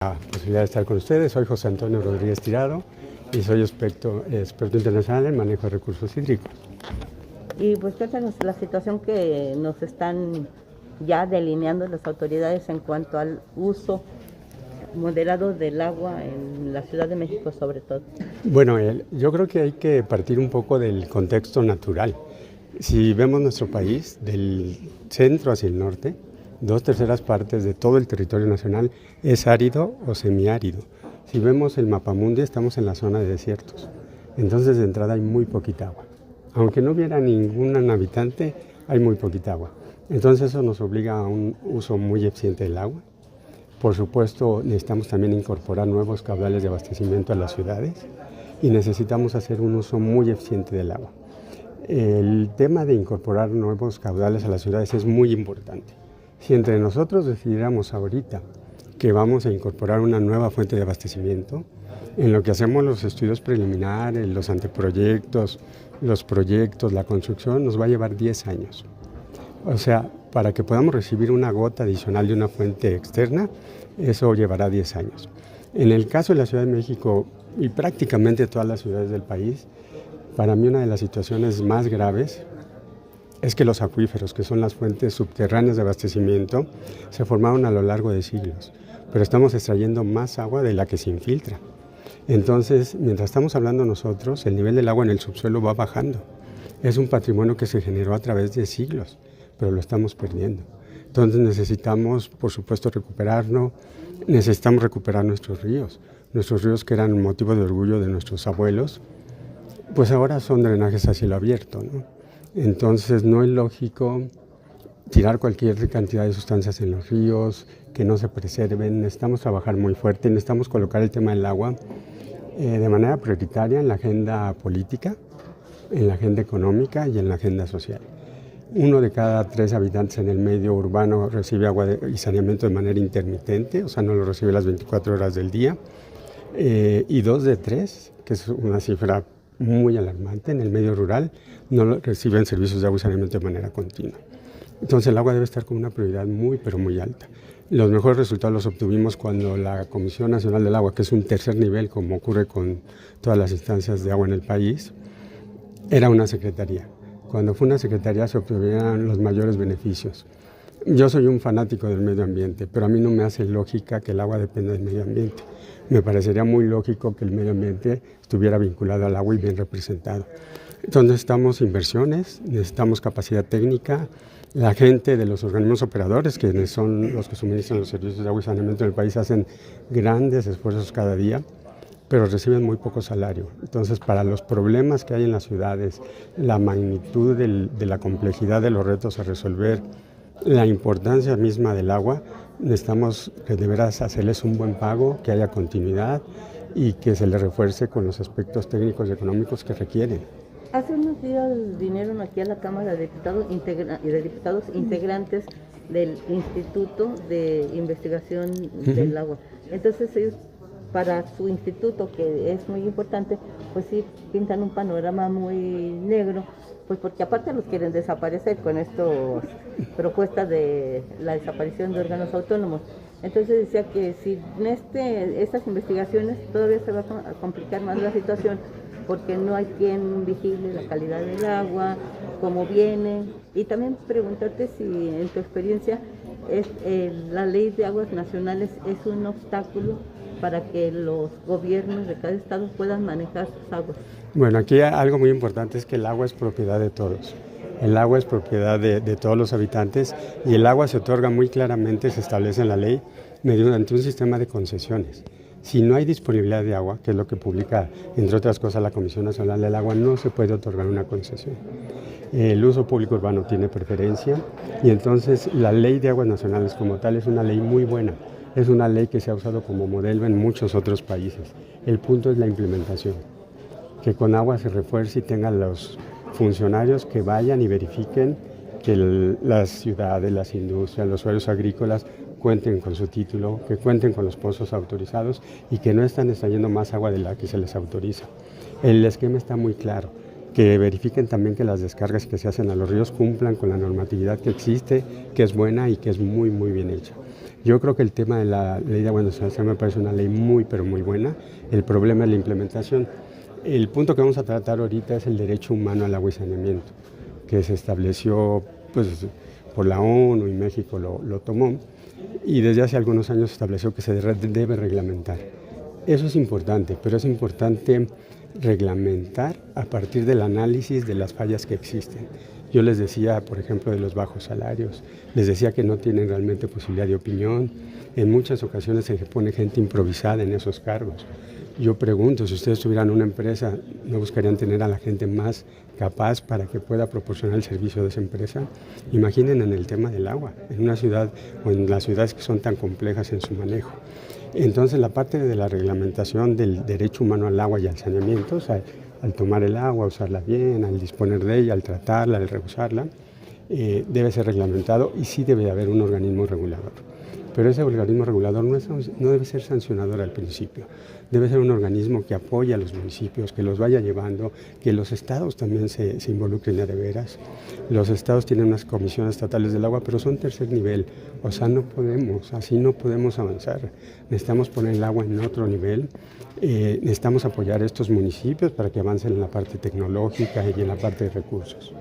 La posibilidad de estar con ustedes. Soy José Antonio Rodríguez Tirado y soy experto internacional en manejo de recursos hídricos. Y pues cuéntanos la situación que nos están ya delineando las autoridades en cuanto al uso moderado del agua en la Ciudad de México sobre todo. Bueno, yo creo que hay que partir un poco del contexto natural. Si vemos nuestro país, del centro hacia el norte, 2/3 partes de todo el territorio nacional es árido o semiárido. Si vemos el mapamundi, estamos en la zona de desiertos. Entonces, de entrada hay muy poquita agua. Aunque no hubiera ningún habitante, hay muy poquita agua. Entonces, eso nos obliga a un uso muy eficiente del agua. Por supuesto, necesitamos también incorporar nuevos caudales de abastecimiento a las ciudades y necesitamos hacer un uso muy eficiente del agua. El tema de incorporar nuevos caudales a las ciudades es muy importante. Si entre nosotros decidiéramos ahorita que vamos a incorporar una nueva fuente de abastecimiento, en lo que hacemos los estudios preliminares, los anteproyectos, los proyectos, la construcción, nos va a llevar 10 años. O sea, para que podamos recibir una gota adicional de una fuente externa, eso llevará 10 años. En el caso de la Ciudad de México y prácticamente todas las ciudades del país, para mí una de las situaciones más graves es que los acuíferos, que son las fuentes subterráneas de abastecimiento, se formaron a lo largo de siglos, pero estamos extrayendo más agua de la que se infiltra. Entonces, mientras estamos hablando nosotros, el nivel del agua en el subsuelo va bajando. Es un patrimonio que se generó a través de siglos, pero lo estamos perdiendo. Entonces necesitamos, por supuesto, recuperarlo, necesitamos recuperar nuestros ríos que eran motivo de orgullo de nuestros abuelos, pues ahora son drenajes a cielo abierto, ¿no? Entonces no es lógico tirar cualquier cantidad de sustancias en los ríos, que no se preserven. Necesitamos trabajar muy fuerte, necesitamos colocar el tema del agua de manera prioritaria en la agenda política, en la agenda económica y en la agenda social. 1 de cada 3 habitantes en el medio urbano recibe agua y saneamiento de manera intermitente, o sea, no lo recibe las 24 horas del día, y 2 de 3, que es una cifra muy alarmante, en el medio rural no reciben servicios de agua y saneamiento de manera continua. Entonces el agua debe estar como una prioridad muy, pero muy alta. Los mejores resultados los obtuvimos cuando la Comisión Nacional del Agua, que es un tercer nivel, como ocurre con todas las instancias de agua en el país, era una secretaría. Cuando fue una secretaría se obtuvieron los mayores beneficios. Yo soy un fanático del medio ambiente, pero a mí no me hace lógica que el agua dependa del medio ambiente. Me parecería muy lógico que el medio ambiente estuviera vinculado al agua y bien representado. Entonces necesitamos inversiones, necesitamos capacidad técnica. La gente de los organismos operadores, que son los que suministran los servicios de agua y saneamiento en el país, hacen grandes esfuerzos cada día, pero reciben muy poco salario. Entonces, para los problemas que hay en las ciudades, la magnitud de la complejidad de los retos a resolver, la importancia misma del agua, necesitamos de veras hacerles un buen pago, que haya continuidad y que se les refuerce con los aspectos técnicos y económicos que requieren. Hace unos días vinieron aquí a la Cámara de Diputados, integrantes del Instituto de Investigación del Agua. Entonces ellos, para su instituto, que es muy importante, pues sí pintan un panorama muy negro, pues porque aparte los quieren desaparecer con estas propuestas de la desaparición de órganos autónomos. Entonces decía que si estas investigaciones todavía se va a complicar más la situación, porque no hay quien vigile la calidad del agua, cómo viene. Y también preguntarte si en tu experiencia la ley de aguas nacionales es un obstáculo para que los gobiernos de cada estado puedan manejar sus aguas. Bueno, aquí algo muy importante es que el agua es propiedad de todos. El agua es propiedad de todos los habitantes y el agua se otorga muy claramente, se establece en la ley, mediante un sistema de concesiones. Si no hay disponibilidad de agua, que es lo que publica, entre otras cosas, la Comisión Nacional del Agua, no se puede otorgar una concesión. El uso público urbano tiene preferencia y entonces la ley de aguas nacionales como tal es una ley muy buena. Es una ley que se ha usado como modelo en muchos otros países. El punto es la implementación, que con agua se refuerce y tengan los funcionarios que vayan y verifiquen que las ciudades, las industrias, los suelos agrícolas cuenten con su título, que cuenten con los pozos autorizados y que no están extrayendo más agua de la que se les autoriza. El esquema está muy claro. que verifiquen también que las descargas que se hacen a los ríos cumplan con la normatividad que existe, que es buena y que es muy, muy bien hecha. Yo creo que el tema de la ley de agua industrial me parece una ley muy, pero muy buena. El problema es la implementación. El punto que vamos a tratar ahorita es el derecho humano al agua y saneamiento, que se estableció pues, por la ONU y México lo tomó, y desde hace algunos años se estableció que se debe reglamentar. Eso es importante, pero es importante reglamentar a partir del análisis de las fallas que existen. Yo les decía, por ejemplo, de los bajos salarios, les decía que no tienen realmente posibilidad de opinión. En muchas ocasiones se pone gente improvisada en esos cargos. Yo pregunto, si ustedes tuvieran una empresa, ¿no buscarían tener a la gente más capaz para que pueda proporcionar el servicio de esa empresa? Imaginen en el tema del agua, en una ciudad o en las ciudades que son tan complejas en su manejo. Entonces, la parte de la reglamentación del derecho humano al agua y al saneamiento, o sea, al tomar el agua, usarla bien, al disponer de ella, al tratarla, al reusarla, debe ser reglamentado y sí debe haber un organismo regulador. Pero ese organismo regulador no debe ser sancionador al principio, debe ser un organismo que apoye a los municipios, que los vaya llevando, que los estados también se involucren de veras. Los estados tienen unas comisiones estatales del agua, pero son tercer nivel, o sea, así no podemos avanzar. Necesitamos poner el agua en otro nivel, necesitamos apoyar a estos municipios para que avancen en la parte tecnológica y en la parte de recursos.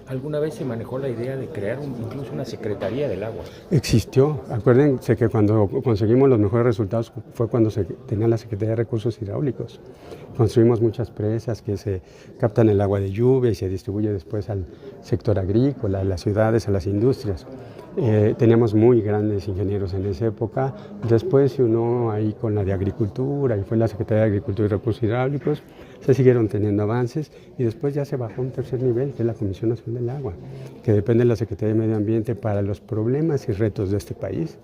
¿Alguna vez se manejó la idea de crear incluso una Secretaría del Agua? Existió. Acuérdense que cuando conseguimos los mejores resultados fue cuando se tenía la Secretaría de Recursos Hidráulicos. Construimos muchas presas que se captan el agua de lluvia y se distribuye después al sector agrícola, a las ciudades, a las industrias. Teníamos muy grandes ingenieros en esa época. Después se unió ahí con la de Agricultura y fue la Secretaría de Agricultura y Recursos Hidráulicos. Se siguieron teniendo avances y después ya se bajó a un tercer nivel, que es la Comisión Nacional del Agua, que depende de la Secretaría de Medio Ambiente para los problemas y retos de este país.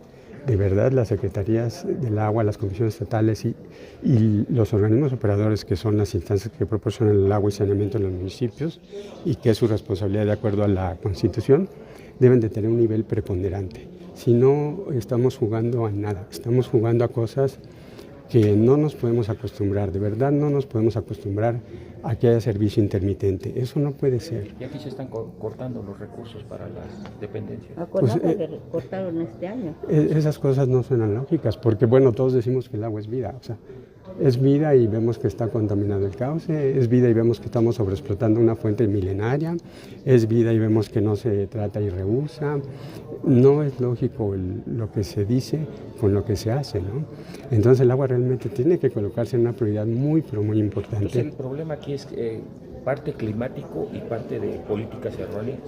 De verdad, las secretarías del agua, las comisiones estatales y los organismos operadores, que son las instancias que proporcionan el agua y saneamiento en los municipios y que es su responsabilidad de acuerdo a la Constitución, deben de tener un nivel preponderante. Si no, estamos jugando a nada, estamos jugando a cosas que no nos podemos acostumbrar, de verdad no nos podemos acostumbrar a que haya servicio intermitente, eso no puede ser. Y aquí se están cortando los recursos para las dependencias. Acordate que cortaron este año. Esas cosas no suenan lógicas, porque bueno, todos decimos que el agua es vida, o sea, es vida y vemos que está contaminado el cauce, es vida y vemos que estamos sobreexplotando una fuente milenaria, es vida y vemos que no se trata y reusa. No es lógico lo que se dice con lo que se hace, ¿no? Entonces el agua realmente tiene que colocarse en una prioridad muy, pero muy importante. Entonces el problema aquí es parte climático y parte de políticas erróneas.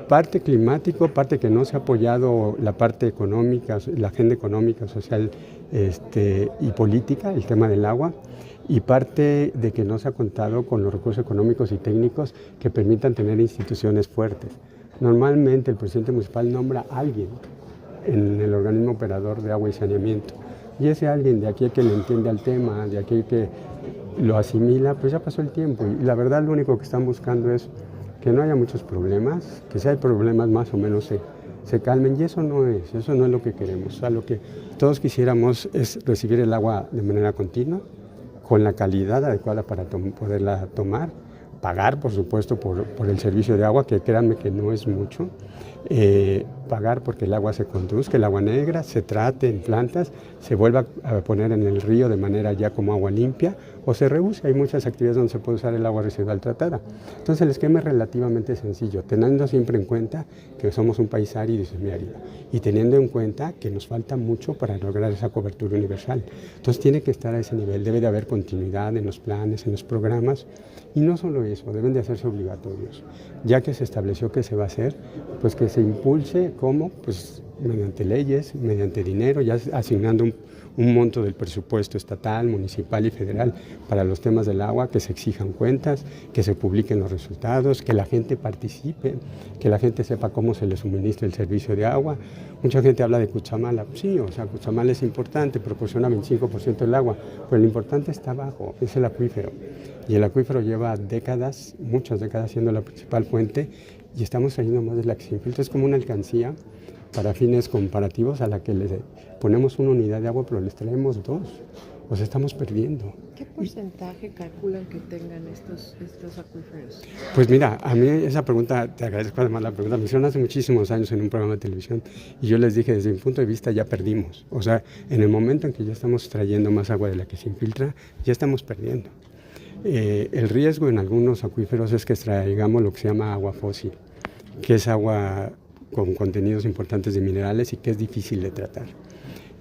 Parte climático, parte que no se ha apoyado la parte económica, la agenda económica, social y política, el tema del agua, y parte de que no se ha contado con los recursos económicos y técnicos que permitan tener instituciones fuertes. Normalmente el presidente municipal nombra a alguien en el organismo operador de agua y saneamiento, y ese alguien de aquí que le entiende al tema, de aquí que lo asimila, pues ya pasó el tiempo, y la verdad lo único que están buscando es que no haya muchos problemas, que si hay problemas más o menos se calmen, y eso no es lo que queremos. O sea, lo que todos quisiéramos es recibir el agua de manera continua, con la calidad adecuada para poderla tomar, pagar por supuesto por el servicio de agua, que créanme que no es mucho, pagar porque el agua se conduzca, el agua negra, se trate en plantas, se vuelva a poner en el río de manera ya como agua limpia o se reuse. Hay muchas actividades donde se puede usar el agua residual tratada. Entonces el esquema es relativamente sencillo, teniendo siempre en cuenta que somos un país árido y semiárido y teniendo en cuenta que nos falta mucho para lograr esa cobertura universal. Entonces tiene que estar a ese nivel, debe de haber continuidad en los planes, en los programas, y no solo eso, deben de hacerse obligatorios. Ya que se estableció que se va a hacer, pues que se impulse. ¿Cómo? Pues mediante leyes, mediante dinero, ya asignando un monto del presupuesto estatal, municipal y federal para los temas del agua, que se exijan cuentas, que se publiquen los resultados, que la gente participe, que la gente sepa cómo se le suministra el servicio de agua. Mucha gente habla de Cuchamala, sí, o sea, Cuchamala es importante, proporciona 25% del agua, pero lo importante está abajo, es el acuífero. Y el acuífero lleva décadas, muchas décadas siendo la principal fuente, y estamos trayendo más de la que se infiltra. Es como una alcancía para fines comparativos a la que le ponemos una unidad de agua, pero les traemos dos. pues estamos perdiendo. ¿Qué porcentaje calculan que tengan estos acuíferos? Pues mira, a mí esa pregunta, te agradezco además la pregunta, me hicieron hace muchísimos años en un programa de televisión y yo les dije, desde mi punto de vista ya perdimos. O sea, en el momento en que ya estamos trayendo más agua de la que se infiltra, ya estamos perdiendo. El riesgo en algunos acuíferos es que extraigamos lo que se llama agua fósil, que es agua con contenidos importantes de minerales y que es difícil de tratar.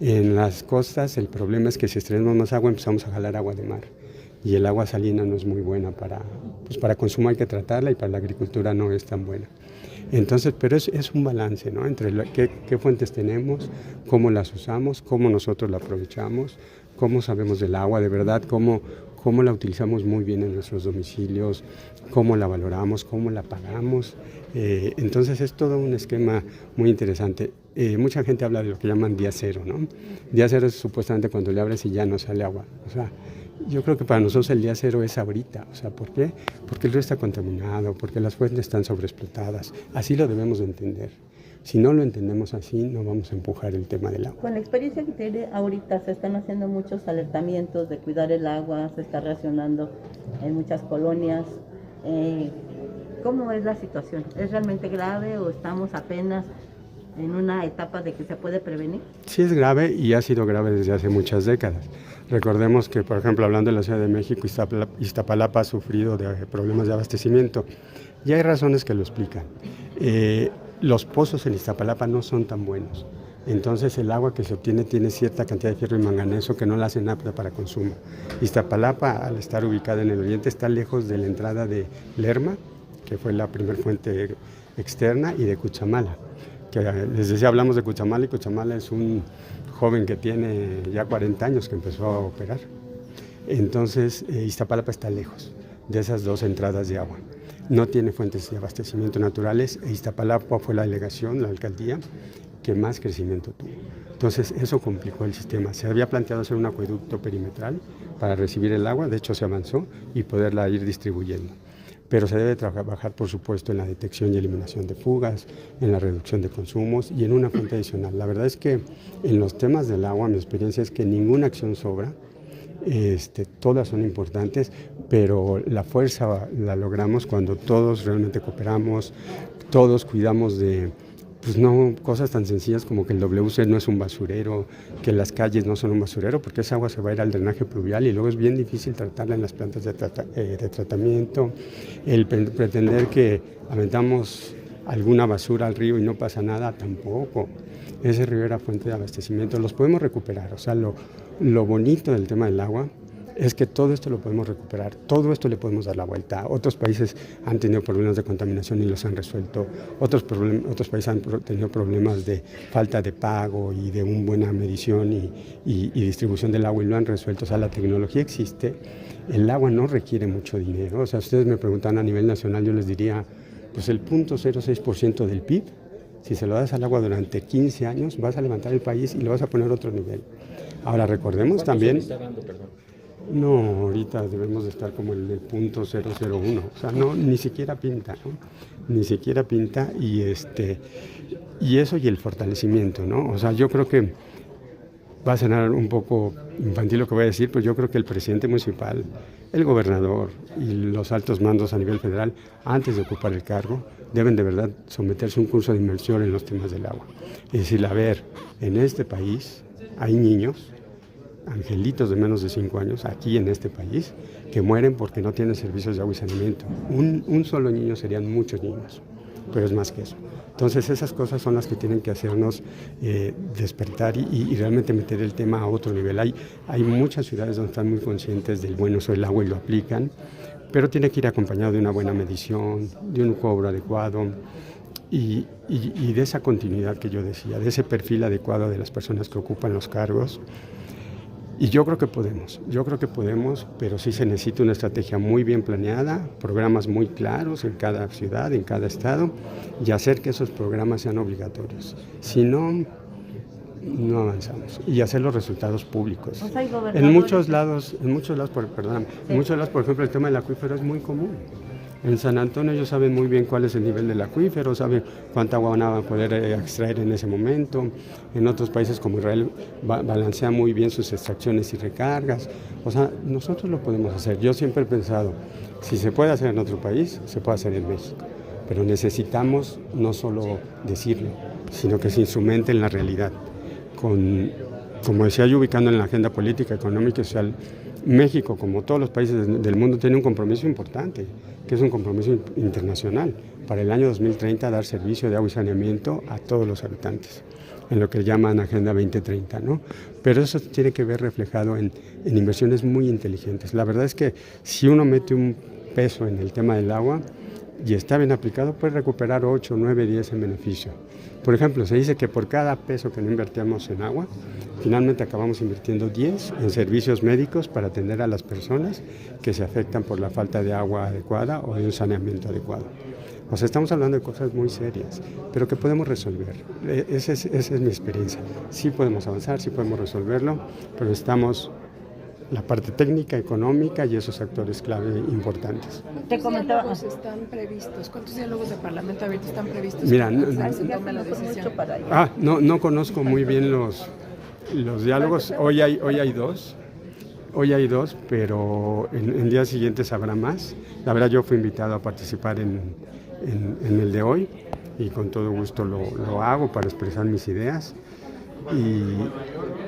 En las costas el problema es que si extraemos más agua empezamos a jalar agua de mar y el agua salina no es muy buena para consumo, hay que tratarla y para la agricultura no es tan buena. Entonces, pero es un balance, ¿no? Entre qué fuentes tenemos, cómo las usamos, cómo nosotros la aprovechamos, cómo sabemos del agua de verdad, cómo la utilizamos muy bien en nuestros domicilios, cómo la valoramos, cómo la pagamos. Entonces es todo un esquema muy interesante. Mucha gente habla de lo que llaman día cero, ¿no? Día cero es supuestamente cuando le abres y ya no sale agua. O sea, yo creo que para nosotros el día cero es ahorita. O sea, ¿por qué? Porque el río está contaminado, porque las fuentes están sobreexplotadas. Así lo debemos de entender. Si no lo entendemos así, no vamos a empujar el tema del agua. Con la experiencia que tiene ahorita, se están haciendo muchos alertamientos de cuidar el agua, se está racionando en muchas colonias. ¿Cómo es la situación? ¿Es realmente grave o estamos apenas en una etapa de que se puede prevenir? Sí es grave y ha sido grave desde hace muchas décadas. Recordemos que, por ejemplo, hablando de la Ciudad de México, Iztapalapa ha sufrido de problemas de abastecimiento y hay razones que lo explican. Los pozos en Iztapalapa no son tan buenos. Entonces el agua que se obtiene tiene cierta cantidad de fierro y manganeso que no la hacen apta para consumo. Iztapalapa, al estar ubicada en el oriente, está lejos de la entrada de Lerma, que fue la primera fuente externa, y de Cuchamala. Que les decía, hablamos de Cuchamala, y Cuchamala es un joven que tiene ya 40 años que empezó a operar. Entonces Iztapalapa está lejos de esas dos entradas de agua. No tiene fuentes de abastecimiento naturales e Iztapalapa fue la delegación, la alcaldía, que más crecimiento tuvo. Entonces eso complicó el sistema. Se había planteado hacer un acueducto perimetral para recibir el agua, de hecho se avanzó, y poderla ir distribuyendo. Pero se debe trabajar, por supuesto, en la detección y eliminación de fugas, en la reducción de consumos y en una fuente adicional. La verdad es que en los temas del agua, mi experiencia es que ninguna acción sobra. Todas son importantes, pero la fuerza la logramos cuando todos realmente cooperamos, todos cuidamos de cosas tan sencillas como que el WC no es un basurero, que las calles no son un basurero, porque esa agua se va a ir al drenaje pluvial y luego es bien difícil tratarla en las plantas de tratamiento. El pretender que aventamos alguna basura al río y no pasa nada, tampoco. Ese río era fuente de abastecimiento, los podemos recuperar. O sea, lo bonito del tema del agua es que todo esto lo podemos recuperar, todo esto le podemos dar la vuelta. Otros países han tenido problemas de contaminación y los han resuelto, otros países han tenido problemas de falta de pago y de una buena medición y distribución del agua y lo han resuelto. O sea, la tecnología existe, el agua no requiere mucho dinero. O sea, ustedes me preguntan a nivel nacional, yo les diría, pues el 0.06% del PIB, si se lo das al agua durante 15 años, vas a levantar el país y lo vas a poner a otro nivel. Ahora recordemos también... ¿Cuánto se está dando, perdón? No, ahorita debemos de estar como en el 0.001, o sea, no, ni siquiera pinta, ¿no? Ni siquiera pinta y eso y el fortalecimiento, ¿no? O sea, yo creo que va a sonar un poco infantil lo que voy a decir, pero yo creo que el presidente municipal, el gobernador y los altos mandos a nivel federal, antes de ocupar el cargo, deben de verdad someterse a un curso de inmersión en los temas del agua. Es decir, a ver, en este país hay niños, angelitos de menos de 5 años, aquí en este país, que mueren porque no tienen servicios de agua y saneamiento. Un solo niño serían muchos niños, pero es más que eso. Entonces esas cosas son las que tienen que hacernos despertar y realmente meter el tema a otro nivel. Hay muchas ciudades donde están muy conscientes del buen uso del agua y lo aplican, pero tiene que ir acompañado de una buena medición, de un cobro adecuado y de esa continuidad que yo decía, de ese perfil adecuado de las personas que ocupan los cargos. Y yo creo que podemos, pero sí se necesita una estrategia muy bien planeada, programas muy claros en cada ciudad, en cada estado, y hacer que esos programas sean obligatorios. Si no, no avanzamos. Y hacer los resultados públicos. O sea, en muchos lados, por ejemplo, el tema del acuífero es muy común. En San Antonio ellos saben muy bien cuál es el nivel del acuífero, saben cuánta agua van a poder extraer en ese momento. En otros países como Israel balancean muy bien sus extracciones y recargas. O sea, nosotros lo podemos hacer. Yo siempre he pensado, si se puede hacer en otro país, se puede hacer en México. Pero necesitamos no solo decirlo, sino que se instrumente en la realidad. Como decía yo, ubicando en la agenda política, económica y social, México, como todos los países del mundo, tiene un compromiso importante, que es un compromiso internacional, para el año 2030 dar servicio de agua y saneamiento a todos los habitantes, en lo que llaman Agenda 2030, ¿no? Pero eso tiene que ver reflejado en inversiones muy inteligentes. La verdad es que si uno mete un peso en el tema del agua y está bien aplicado, puede recuperar 8, 9, 10 en beneficio. Por ejemplo, se dice que por cada peso que no invertíamos en agua, finalmente acabamos invirtiendo 10 en servicios médicos para atender a las personas que se afectan por la falta de agua adecuada o de un saneamiento adecuado. O sea, estamos hablando de cosas muy serias, pero que podemos resolver. Esa es mi experiencia. Sí podemos avanzar, sí podemos resolverlo, pero necesitamos la parte técnica, económica y esos actores clave importantes. ¿Cuántos diálogos están previstos? ¿Cuántos diálogos de Parlamento abierto están previstos? Mira, no conozco muy bien los diálogos. Hoy hay dos. Hoy hay dos, pero en días siguientes habrá más. La verdad, yo fui invitado a participar en el de hoy y con todo gusto lo hago para expresar mis ideas.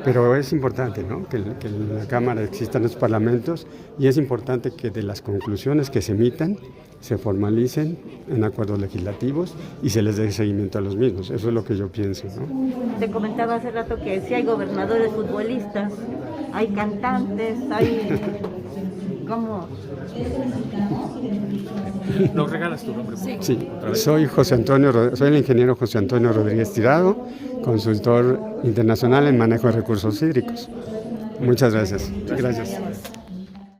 Pero es importante, ¿no?, que en la Cámara existan los parlamentos, y es importante que de las conclusiones que se emitan se formalicen en acuerdos legislativos y se les dé seguimiento a los mismos. Eso es lo que yo pienso, ¿no? Te comentaba hace rato que sí hay gobernadores futbolistas, hay cantantes, hay... ¿Cómo? ¿Nos regalas tu nombre? Sí, soy el ingeniero José Antonio Rodríguez Tirado, consultor internacional en manejo de recursos hídricos. Muchas gracias. Gracias.